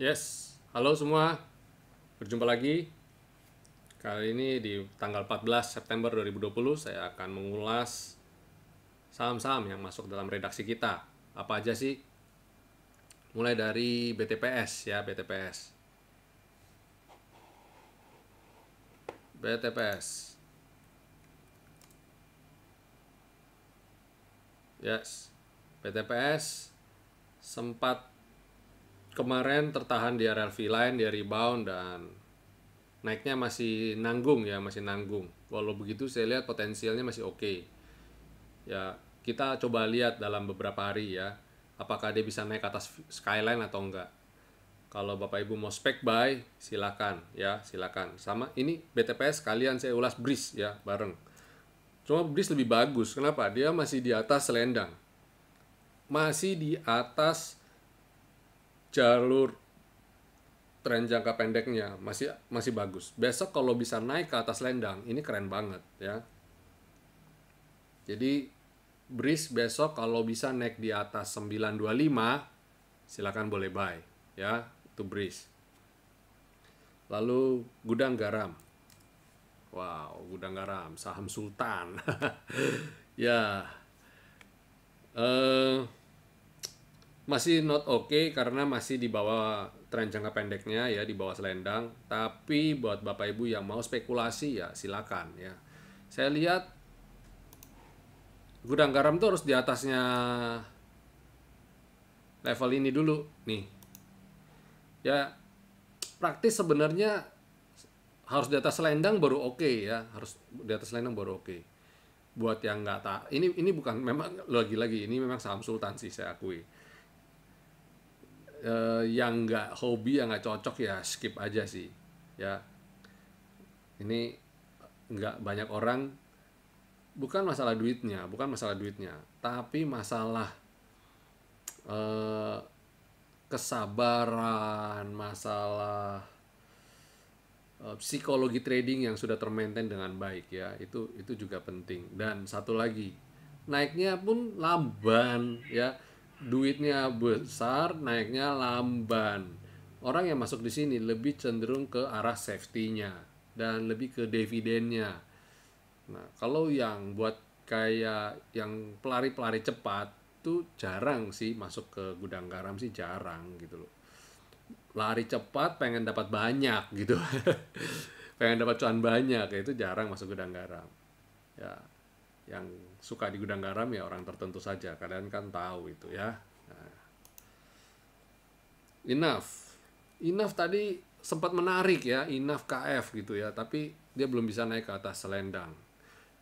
Yes, halo semua. Berjumpa lagi. Kali ini di tanggal 14 September 2020 saya akan mengulas saham-saham yang masuk dalam redaksi kita. Apa aja sih? Mulai dari BTPS ya, BTPS. BTPS. Yes. BTPS sempat kemarin tertahan di area V-line, dia rebound dan naiknya masih nanggung ya, masih nanggung. Walau begitu saya lihat potensialnya masih oke. Ya, kita coba lihat dalam beberapa hari ya, apakah dia bisa naik ke atas skyline atau enggak. Kalau Bapak Ibu mau spec buy, silakan ya, silakan. Sama ini BTPS kalian saya ulas BRIS ya, bareng. Cuma BRIS lebih bagus. Kenapa? Dia masih di atas selendang. Masih di atas jalur tren jangka pendeknya, masih masih bagus. Besok kalau bisa naik ke atas selendang, ini keren banget ya. Jadi BRIS besok kalau bisa naik di atas 925, silakan boleh buy ya, itu BRIS. Lalu gudang garam. Wow, gudang garam, saham sultan. Ya, eh, masih not oke karena masih di bawah tren jangka pendeknya ya, di bawah selendang. Tapi buat Bapak Ibu yang mau spekulasi ya silakan ya. Saya lihat gudang garam tuh harus di atasnya level ini dulu nih. Ya, praktis sebenarnya harus di atas selendang baru oke ya, harus di atas selendang baru oke. Buat yang nggak tak, ini bukan, memang lagi-lagi ini memang saham sultan sih saya akui. Yang nggak hobi, yang nggak cocok ya skip aja sih ya. Ini nggak banyak orang, bukan masalah duitnya, tapi masalah eh, kesabaran, masalah psikologi trading yang sudah termaintain dengan baik ya, itu juga penting. Dan satu lagi, naiknya pun lamban ya, duitnya besar naiknya lamban. Orang yang masuk di sini lebih cenderung ke arah safety-nya dan lebih ke dividennya. Nah, kalau yang buat kayak yang pelari-pelari cepat tuh jarang sih masuk ke gudang garam, sih jarang gitu loh. Lari cepat pengen dapat banyak gitu. Pengen dapat cuan banyak ya, itu jarang masuk gudang garam ya. Yang suka di gudang garam ya orang tertentu saja, kalian kan tahu itu ya. Nah, enough tadi sempat menarik ya, enough KF gitu ya, tapi dia belum bisa naik ke atas selendang.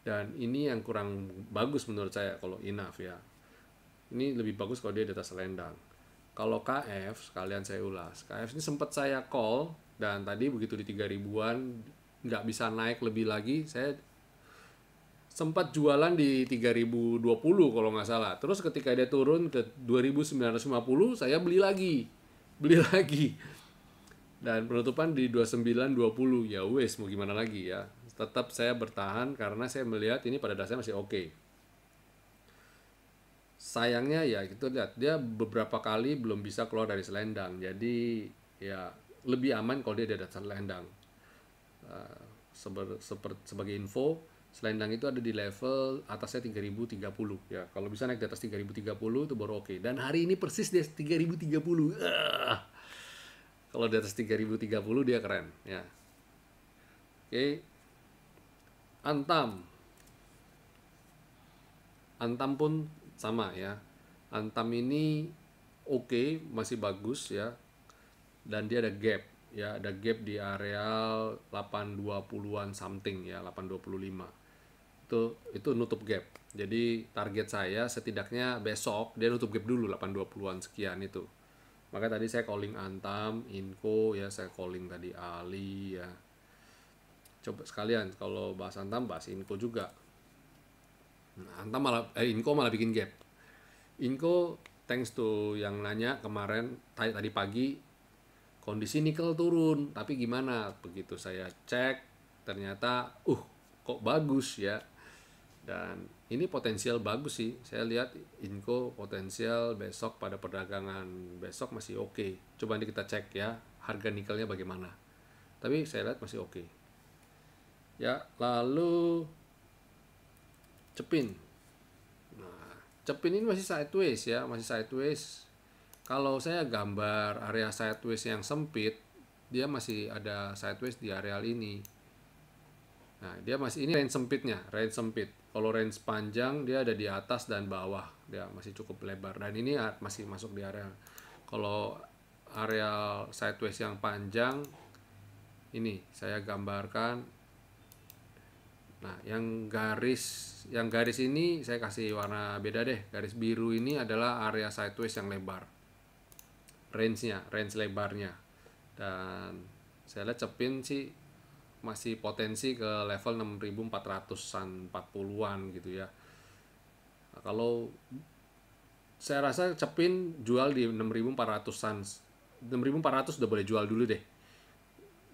Dan ini yang kurang bagus menurut saya kalau enough ya. Ini lebih bagus kalau dia di atas selendang. Kalau KF, sekalian saya ulas. KF ini sempat saya call, dan tadi begitu di 3000-an nggak bisa naik lebih lagi, saya sempat jualan di 3020 kalau nggak salah. Terus ketika dia turun ke 2950, saya beli lagi. Beli lagi. Dan penutupan di 2920. Ya wes, mau gimana lagi ya. Tetap saya bertahan karena saya melihat ini pada dasarnya masih oke. Sayangnya ya gitu, lihat dia beberapa kali belum bisa keluar dari selendang, jadi ya lebih aman kalau dia di atas selendang. Sebagai info, selendang itu ada di level atasnya 3030 ya. Kalau bisa naik di atas 3030 itu baru oke. Dan hari ini persis di 3030. Kalau di atas 3030 dia keren ya. Oke. Antam. Antam pun sama ya. Antam ini oke, masih bagus ya. Dan dia ada gap ya, ada gap di area 820-an something ya, 825. Itu nutup gap. Jadi target saya setidaknya besok dia nutup gap dulu 820-an sekian itu. Maka tadi saya calling Antam, Inco ya, saya calling tadi Ali ya. Coba sekalian kalau bahas Antam, bahas Inco juga. Nah, Antam malah Inco malah bikin gap. Inco, thanks to yang nanya kemarin tadi pagi, kondisi nikel turun, tapi gimana? Begitu saya cek, ternyata kok bagus ya. Dan ini potensial bagus sih. Saya lihat Inco potensial besok pada perdagangan besok masih oke. Coba nanti kita cek ya harga nikelnya bagaimana. Tapi saya lihat masih oke. Ya, lalu Cepin. Nah, Cepin ini masih sideways ya, masih sideways. Kalau saya gambar area sideways yang sempit, dia masih ada sideways di areal ini. Nah, dia masih ini range sempitnya, range sempit. Kalau range panjang dia ada di atas dan bawah, dia masih cukup lebar. Dan ini masih masuk di area. Kalau area sideways yang panjang, ini saya gambarkan. Nah, yang garis ini saya kasih warna beda deh. Garis biru ini adalah area sideways yang lebar. Range lebarnya. Dan saya lihat Cepin sih masih potensi ke level 6400-an 40-an gitu ya. Nah, kalau saya rasa Cepin jual di 6400-an. 6400 udah boleh jual dulu deh.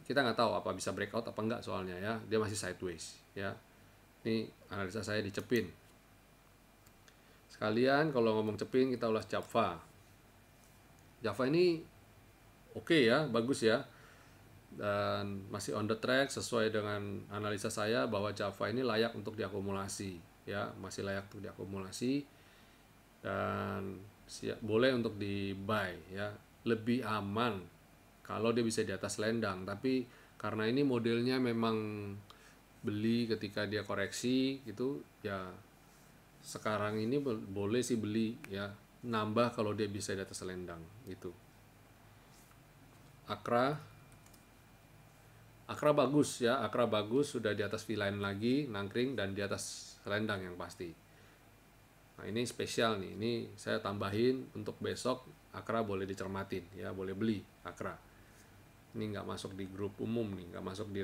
Kita nggak tahu apa bisa breakout apa enggak soalnya ya. Dia masih sideways ya. Ini analisa saya di Cepin. Sekalian kalau ngomong Cepin kita ulas Java. Java ini oke ya, bagus ya. Dan masih on the track sesuai dengan analisa saya bahwa Java ini layak untuk diakumulasi ya, masih layak untuk diakumulasi dan boleh untuk di buy ya. Lebih aman kalau dia bisa di atas lendang, tapi karena ini modelnya memang beli ketika dia koreksi gitu ya, sekarang ini boleh sih beli ya, nambah kalau dia bisa di atas lendang gitu. Akra bagus ya, Akra bagus, sudah di atas V-line lagi, nangkring dan di atas selendang yang pasti. Nah, ini spesial nih, ini saya tambahin untuk besok. Akra boleh dicermatin ya, boleh beli Akra. Ini nggak masuk di grup umum nih, nggak masuk di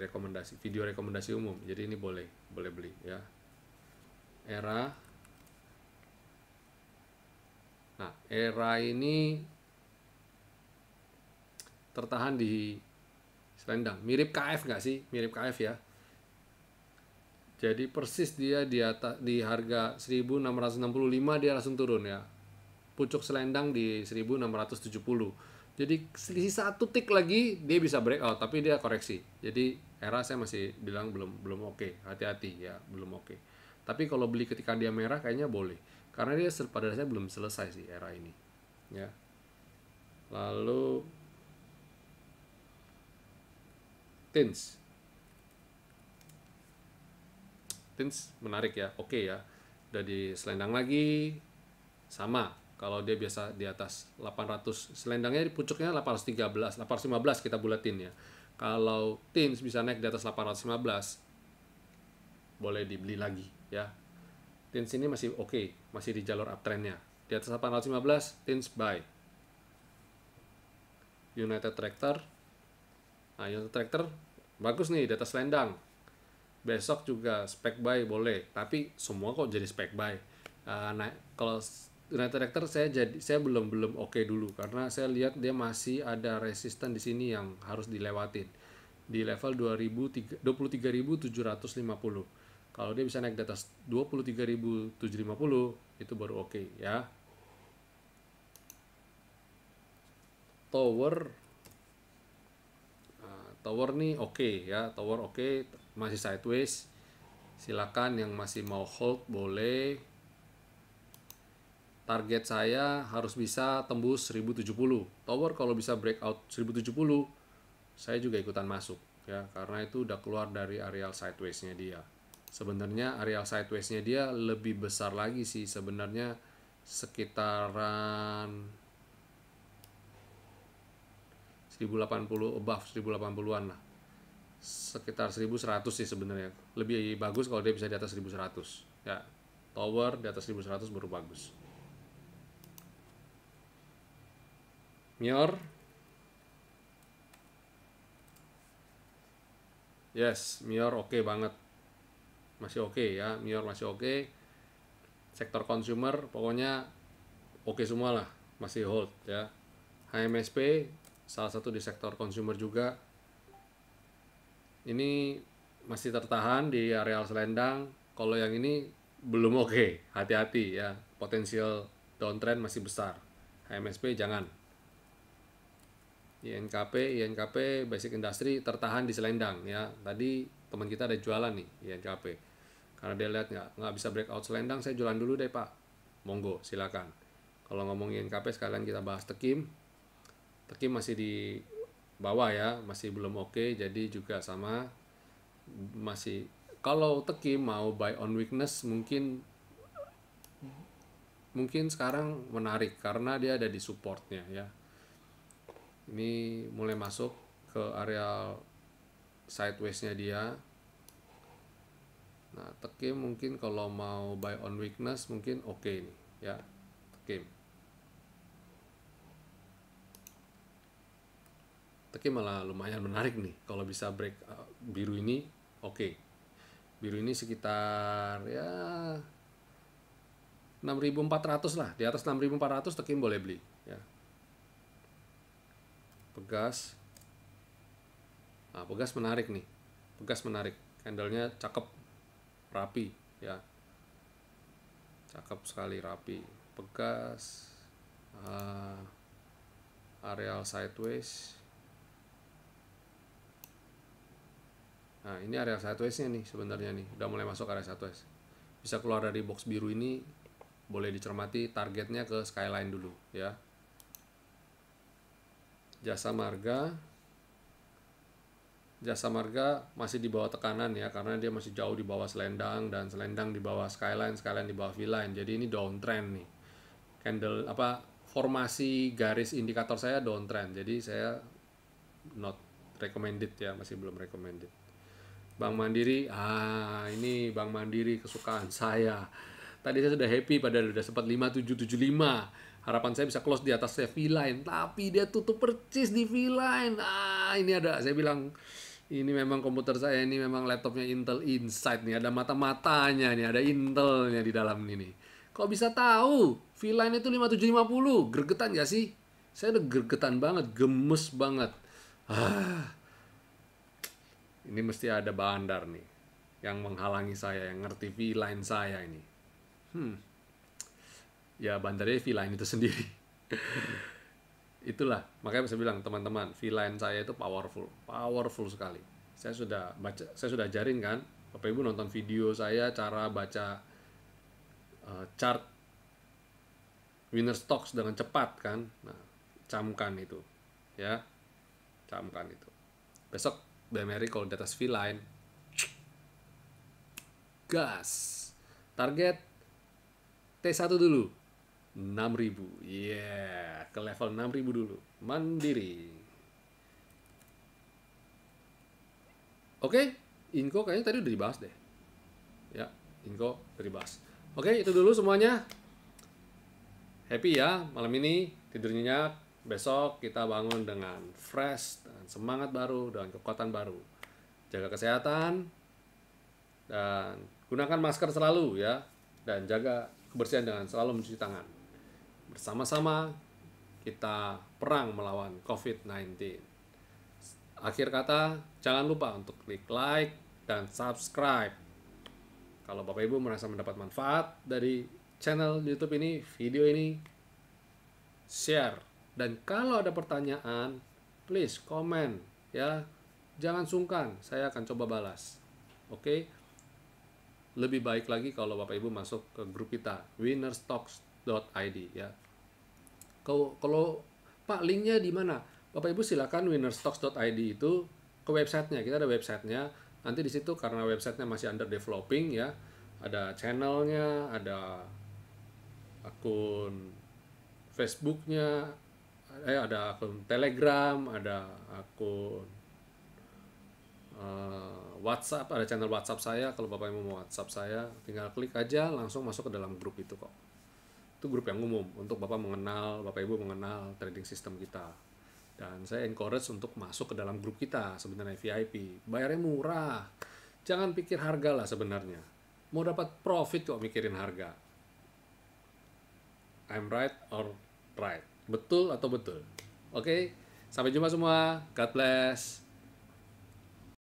video rekomendasi umum, jadi ini boleh beli ya. Era. Nah, Era ini tertahan di selendang, mirip KF nggak sih? Mirip KF ya. Jadi persis dia di atas, di harga 1665 dia langsung turun ya. Pucuk selendang di 1670. Jadi selisih 1 tick lagi dia bisa breakout, tapi dia koreksi. Jadi Era saya masih bilang belum oke, hati-hati ya, belum oke. Tapi kalau beli ketika dia merah kayaknya boleh. Karena dia pada dasarnya belum selesai sih Era ini. Ya. Lalu Tins menarik ya, oke ya. Udah di selendang lagi, sama. Kalau dia biasa di atas 800, selendangnya di pucuknya 813, 815 kita bulatin ya. Kalau Tins bisa naik di atas 815, boleh dibeli lagi ya. Tins ini masih oke, masih di jalur uptrendnya. Di atas 815, Tins buy. United Tractor. Nah, United Tractor bagus nih di atas selendang. Besok juga spek buy boleh, tapi semua kok jadi spek buy. Nah, kalau United Tractor saya belum oke dulu karena saya lihat dia masih ada resisten di sini yang harus dilewatin di level 23.750. Kalau dia bisa naik di atas 23.750 itu baru oke ya. Tower nih oke ya, Tower oke, masih sideways. Silakan yang masih mau hold boleh. Target saya harus bisa tembus 1070. Tower kalau bisa breakout 1070, saya juga ikutan masuk ya, karena itu udah keluar dari areal sideways-nya dia. Sebenarnya areal sideways-nya dia lebih besar lagi sih, sebenarnya sekitaran 1080 above 1080-an lah. Sekitar 1100 sih sebenarnya. Lebih bagus kalau dia bisa di atas 1100. Ya, Tower di atas 1100 baru bagus. Mior. Yes, Mior oke banget. Masih oke ya, Mior masih oke. Sektor consumer pokoknya oke semua lah, masih hold ya. HMSP salah satu di sektor consumer juga. Ini masih tertahan di areal selendang. Kalau yang ini belum oke. Hati-hati ya, potensial downtrend masih besar. HMSP jangan. INKP Basic Industry tertahan di selendang ya. Tadi teman kita ada jualan nih INKP. Karena dia lihat nggak bisa breakout selendang, saya jualan dulu deh Pak. Monggo silakan. Kalau ngomong INKP sekalian kita bahas Tekim. Tekim masih di bawah ya, masih belum oke, jadi juga sama masih. Kalau Tekim mau buy on weakness mungkin sekarang menarik karena dia ada di supportnya ya. Ini mulai masuk ke area sideways-nya dia. Nah, Tekim mungkin kalau mau buy on weakness mungkin oke nih ya. Tekim malah lumayan menarik nih kalau bisa break biru ini oke. Biru ini sekitar ya 6.400 lah, di atas 6.400 Tekim boleh beli ya. Pegas. Nah, Pegas menarik nih. Pegas menarik. Candlenya cakep, rapi ya. Cakep sekali, rapi. Pegas. Areal sideways. Nah, ini area sideways-nya nih sebenarnya nih. Udah mulai masuk area sideways. Bisa keluar dari box biru ini, boleh dicermati targetnya ke skyline dulu ya. Jasa Marga masih di bawah tekanan ya, karena dia masih jauh di bawah selendang, dan selendang di bawah skyline di bawah V-line. Jadi ini downtrend nih. Candle formasi garis indikator saya downtrend. Jadi saya not recommended ya, masih belum recommended. Bank Mandiri, ini Bank Mandiri kesukaan saya. Tadi saya sudah happy padahal sudah sempat 5775. Harapan saya bisa close di atas V-line, tapi dia tutup percis di V-line. Ini ada, saya bilang ini memang komputer saya, ini memang laptopnya Intel Inside nih, ada mata-matanya nih, ada Intelnya di dalam ini. Kok bisa tahu V-line itu 5750? Gergetan gak sih? Saya udah gergetan banget, gemes banget. Ini mesti ada bandar nih yang menghalangi saya, yang ngerti V-line saya ini. Ya bandarnya V-line itu sendiri. Itulah, makanya saya bilang teman-teman, V-line saya itu powerful sekali. Saya sudah ajarin kan, Bapak Ibu nonton video saya cara baca chart winner stocks dengan cepat kan. Nah, camkan itu ya, camkan itu. Besok BMRI kalau di atas V-line, gas. Target T1 dulu 6.000. Ke level 6.000 dulu. Mandiri. Oke, Inco kayaknya tadi udah dibahas deh. Ya, Inco udah dibahas. Oke, itu dulu semuanya. Happy ya malam ini, tidur nyenyak. Besok kita bangun dengan fresh, dengan semangat baru, dengan kekuatan baru. Jaga kesehatan dan gunakan masker selalu ya, dan jaga kebersihan dengan selalu mencuci tangan. Bersama-sama kita perang melawan COVID-19. Akhir kata, jangan lupa untuk klik like dan subscribe. Kalau Bapak Ibu merasa mendapat manfaat dari channel YouTube ini, video ini, share. Dan kalau ada pertanyaan, please komen ya. Jangan sungkan, saya akan coba balas. Oke? Lebih baik lagi kalau Bapak Ibu masuk ke grup kita winnerstocks.id ya. Kalau Pak, linknya di mana? Bapak Ibu silakan winnerstocks.id itu ke websitenya. Kita ada websitenya. Nanti di situ karena websitenya masih under developing ya, ada channelnya, ada akun Facebooknya, ada akun Telegram, ada akun WhatsApp, ada channel WhatsApp saya. Kalau Bapak Ibu mau WhatsApp saya, tinggal klik aja langsung masuk ke dalam grup itu kok. Itu grup yang umum untuk Bapak Ibu mengenal trading system kita. Dan saya encourage untuk masuk ke dalam grup kita, sebenarnya VIP. Bayarnya murah. Jangan pikir harga lah sebenarnya. Mau dapat profit kok mikirin harga. I'm right or right? Betul atau betul? Oke, sampai jumpa semua. God bless.